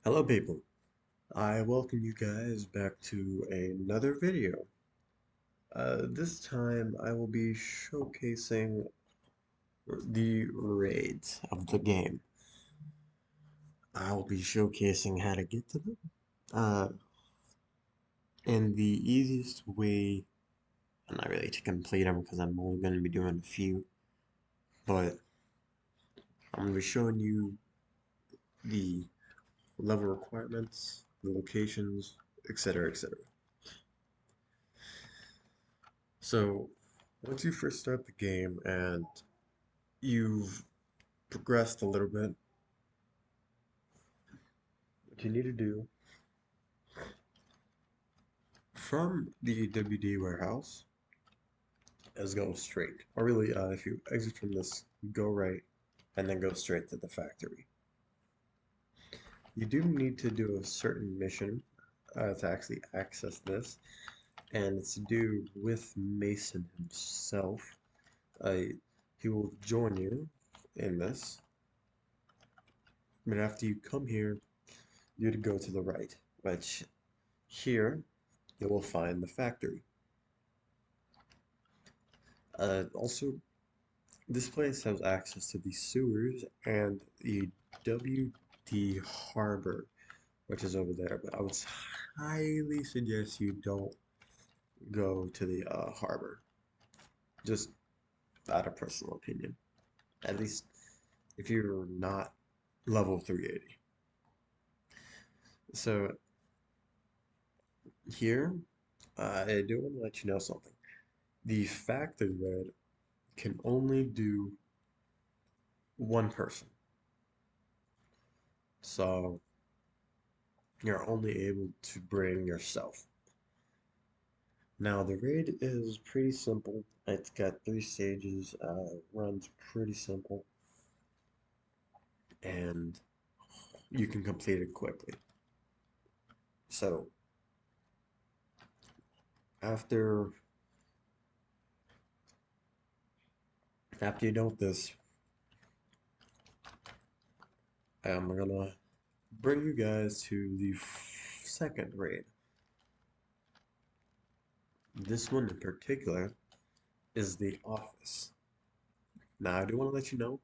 Hello people, I welcome you guys back to another video. This time I will be showcasing the raids of the game. I'll be showcasing how to get to them, uh, and the easiest way, and not really to complete them because I'm only going to be doing a few, but I'm going to be showing you the level requirements, the locations, etc., etc. So, once you first start the game and you've progressed a little bit, what you need to do from the WD warehouse is go straight. Or really, if you exit from this, go right and then go straight to the factory. You do need to do a certain mission to actually access this, and it's to do with Mason himself. Uh, he will join you in this, but after you come here, you'd go to the right, which here you will find the factory. Also, this place has access to the sewers and the WD harbor, which is over there, but I would highly suggest you don't go to the harbor, just out of personal opinion. At least if you're not level 380. So here, I do want to let you know something. The factory red can only do one person. So you're only able to bring yourself. Now the raid is pretty simple. It's got 3 stages, runs pretty simple, and you can complete it quickly. So after after you're done with this, I'm gonna bring you guys to the second raid. This one in particular is the office. Now I do want to let you know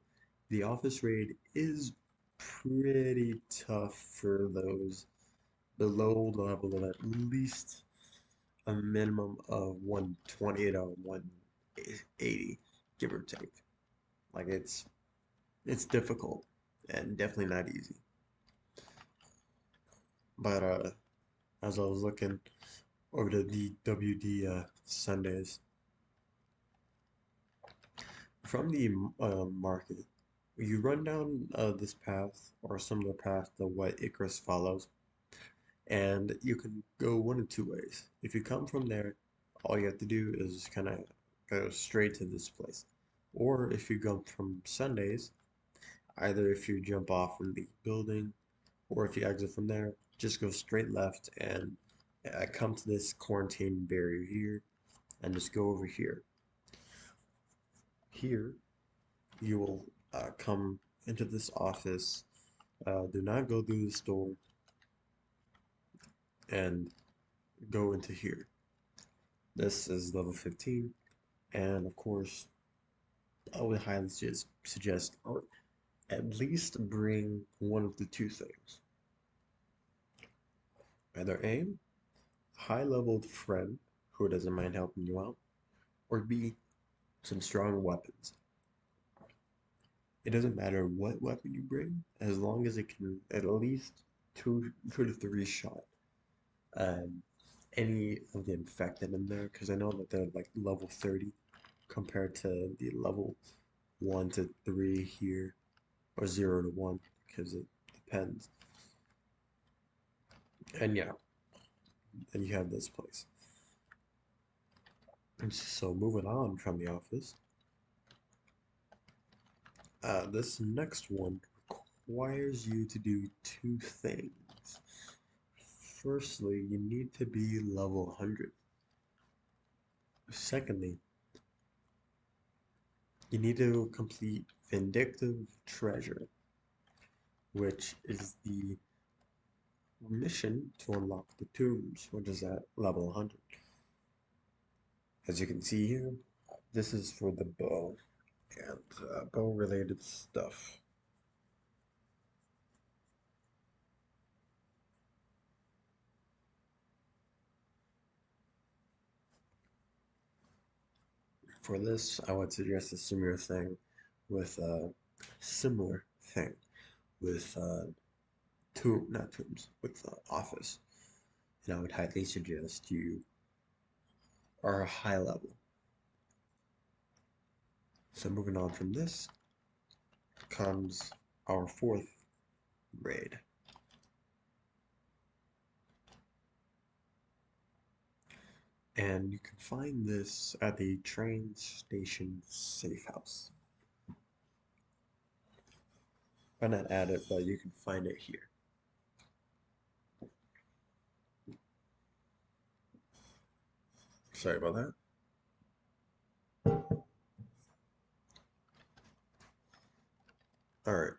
the office raid is pretty tough for those below the level of at least a minimum of 120 to 180, give or take. Like it's difficult and definitely not easy. But as I was looking over the WD Sundays from the market, you run down this path or similar path to what Icarus follows, and you can go one of two ways. If you come from there, all you have to do is kind of go straight to this place. Or if you go from Sundays, either if you jump off from the building or if you exit from there, just go straight left and come to this quarantine barrier here and just go over here. Here, you will come into this office. Do not go through the store and go into here. This is level 15, and of course, I would highly suggest or at least bring one of the two things. Either A, high-leveled friend who doesn't mind helping you out, or B, some strong weapons. It doesn't matter what weapon you bring, as long as it can at least two to three shot um, any of the infected in there, because I know that they're like level 30 compared to the level 1 to 3 here, or 0 to 1, because it depends. And yeah, and you have this place. And so moving on from the office, this next one requires you to do two things. Firstly, you need to be level 100. Secondly, you need to complete Vindictive Treasure, which is the mission to unlock the tombs, which is at level 100. As you can see here, this is for the bow and bow related stuff. For this, I would suggest a similar thing with not tombs, with office. And I would highly suggest you are a high level. So moving on from this comes our fourth raid. And you can find this at the train station safe house. I'm not at it, but you can find it here. Sorry about that. Alright.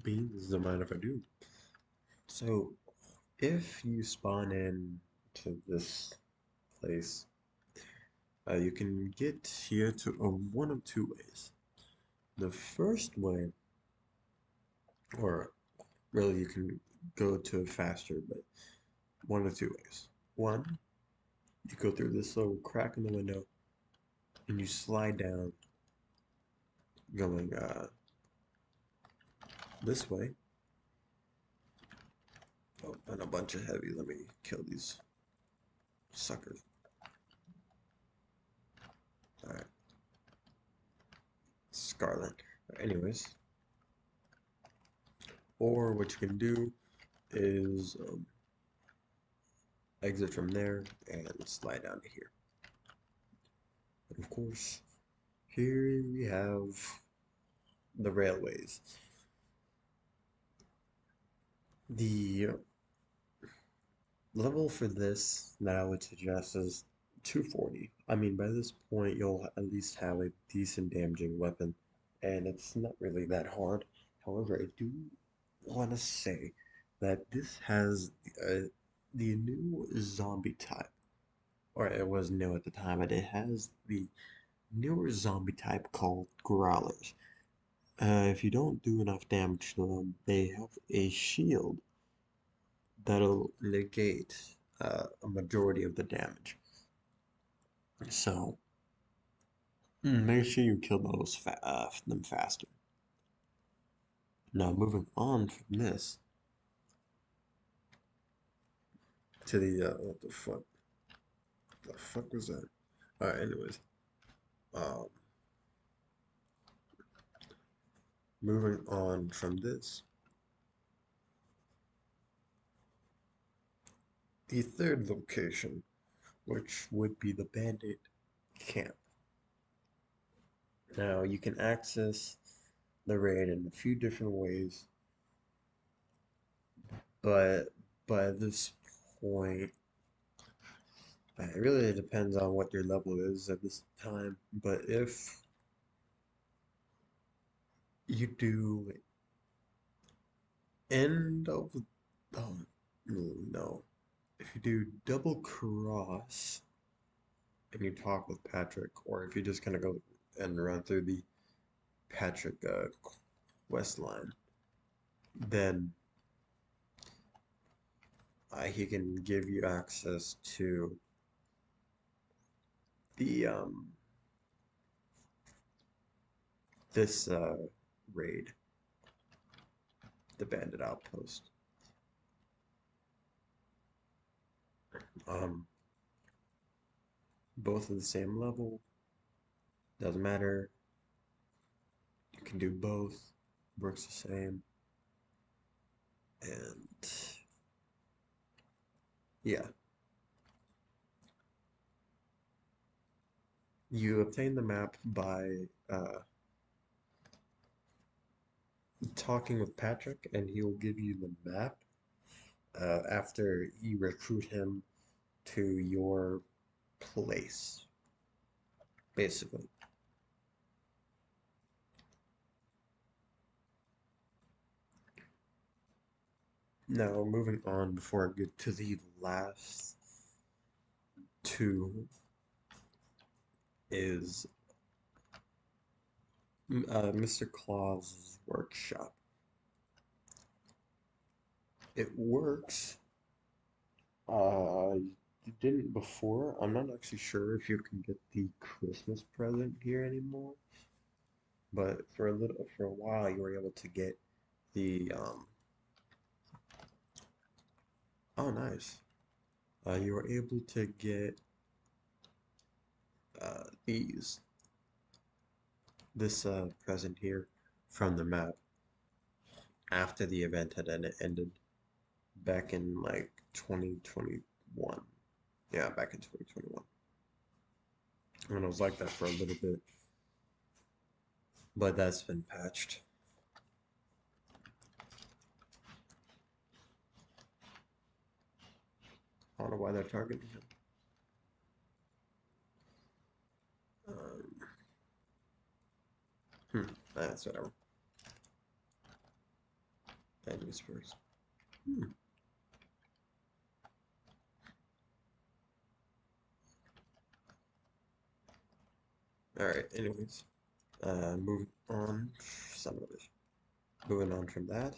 Beans, don't mind if I do. So, if you spawn in to this place, you can get here to one of two ways. The first way, or really you can go to it faster, but one of two ways. One, you go through this little crack in the window and you slide down going this way. Oh, and a bunch of heavy. Let me kill these suckers. Alright. Scarlet. Anyways. Or what you can do is exit from there and slide down to here. And of course, here we have the railways. The level for this that I would suggest is 240. I mean, by this point, you'll at least have a decent damaging weapon, and it's not really that hard. However, I do want to say that this has the new zombie type, or it was new at the time, but it has the newer zombie type called Growlers. If you don't do enough damage to them, they have a shield that'll negate a majority of the damage. So make sure you kill them faster. Now moving on from this to what the fuck was that? Alright, anyways, um, moving on from this, the third location, which would be the bandit camp. Now you can access the raid in a few different ways, but by this point, it really depends on what your level is at this time. But if you do end of, oh, no, if you do double cross and you talk with Patrick, or if you just kind of go and run through the Patrick quest line, then he can give you access to the this raid, the bandit outpost. Um, both at the same level, doesn't matter. You can do both, works the same. And yeah, you obtain the map by talking with Patrick, and he will give you the map after you recruit him to your place, basically. Now, moving on before I get to the last two is Mr. Claus's workshop. It works. You didn't before. I'm not actually sure if you can get the Christmas present here anymore, but for a while you were able to get the oh nice. You were able to get these this present here from the map after the event had ended back in like 2021. Yeah, back in 2021. And it was like that for a little bit, but that's been patched. I don't know why they're targeting him. Um, that's whatever. Enemies first. Hmm. Alright, anyways. Moving on. Son of a bitch. Moving on from that.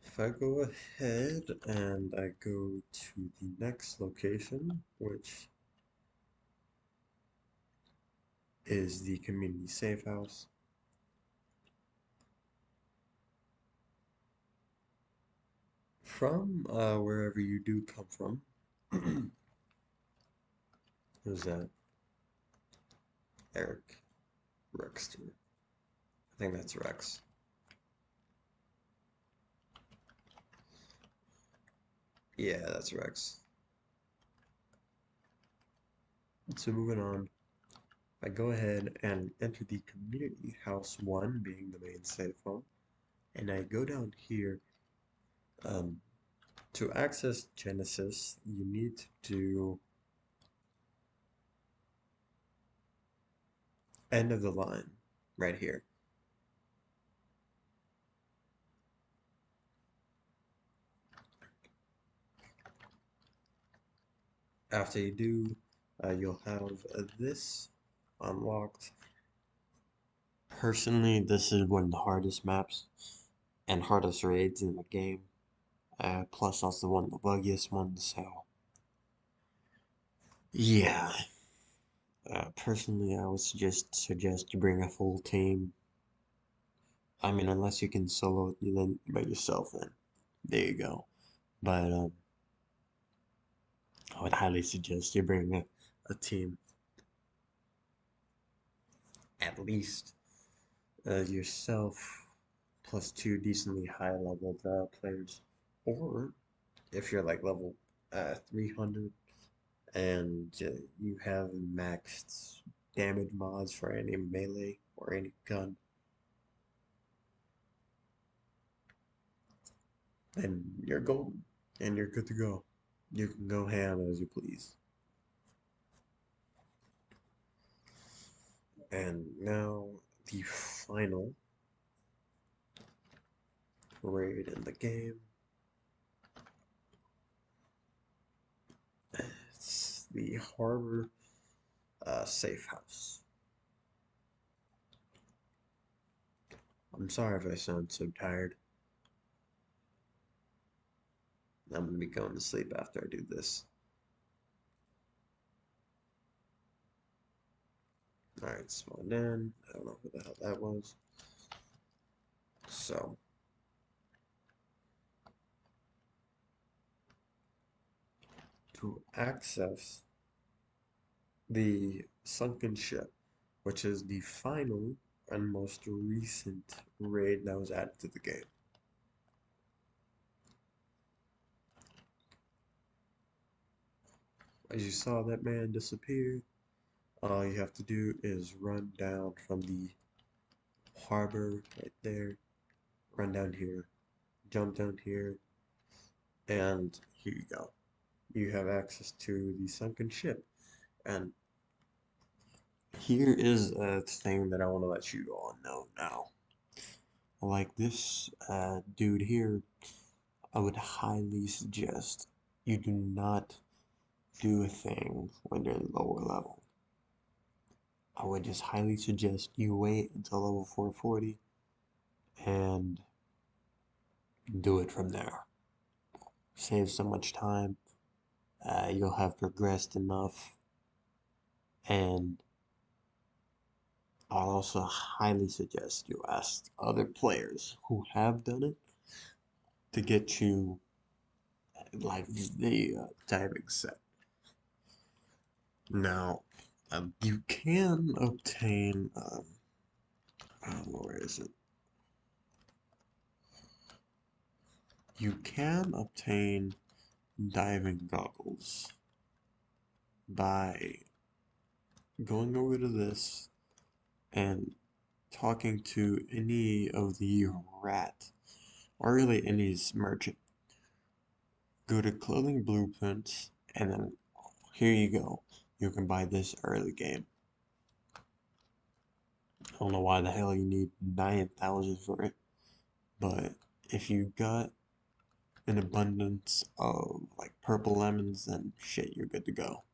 If I go ahead and I go to the next location, which is the community safe house. From wherever you do come from, who's that? Eric Rexter. I think that's Rex. Yeah, that's Rex. So moving on, I go ahead and enter the community house one, being the main safe home, and I go down here. Um, to access Genesis, you need to do end of the line right here. After you do, you'll have this unlocked. Personally, this is one of the hardest maps and hardest raids in the game. Plus, also one of the buggiest ones. So, yeah. Personally, I would suggest you bring a full team. I mean, unless you can solo it then by yourself, then there you go. But I would highly suggest you bring a team, at least yourself plus two decently high leveled players, or if you're like level 300 and you have maxed damage mods for any melee or any gun, then you're golden and you're good to go. You can go ham as you please. And now the final raid in the game. It's the Harbor Safe House. I'm sorry if I sound so tired. I'm gonna be going to sleep after I do this. Alright, spawned in. I don't know who the hell that was. So, to access the sunken ship, which is the final and most recent raid that was added to the game. As you saw that man disappear, all you have to do is run down from the harbor right there, run down here, jump down here, and here you go. You have access to the sunken ship. And here is a thing that I want to let you all know now. Like this dude here, I would highly suggest you do not do a thing when you're in lower level. I would just highly suggest you wait until level 440 and do it from there. Save so much time. You'll have progressed enough, and I'll also highly suggest you ask other players who have done it to get you like the timing set. Now, you can obtain, where is it? You can obtain diving goggles by going over to this and talking to any of the rat, or really any merchant. Go to clothing blueprints, and then here you go. You can buy this early game. I don't know why the hell you need 9,000 for it, but if you got an abundance of like purple lemons, then shit, you're good to go.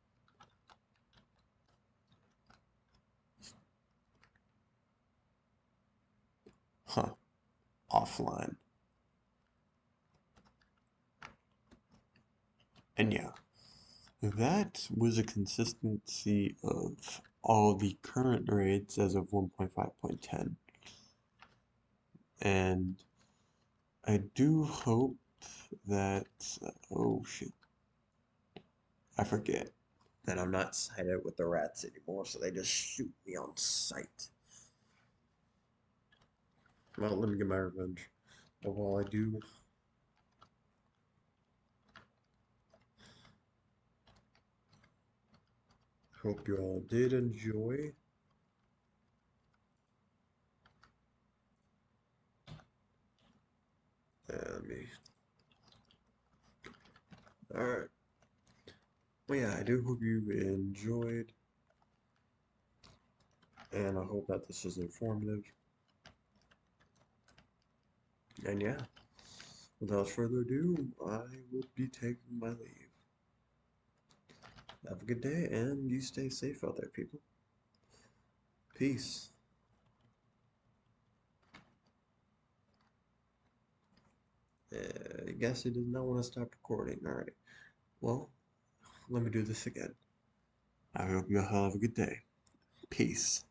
Huh, offline. And yeah, that was a consistency of all the current raids as of 1.5.10. And I do hope that, oh shit, I forget that I'm not sighted with the rats anymore, so they just shoot me on sight. Well, let me get my revenge. But while I do, hope you all did enjoy. Me. Alright. Well, yeah, I do hope you enjoyed, and I hope that this was informative. And yeah, without further ado, I will be taking my leave. Have a good day, and you stay safe out there, people. Peace. I guess it did not want to stop recording. Alright. Well, let me do this again. I hope you all have a good day. Peace.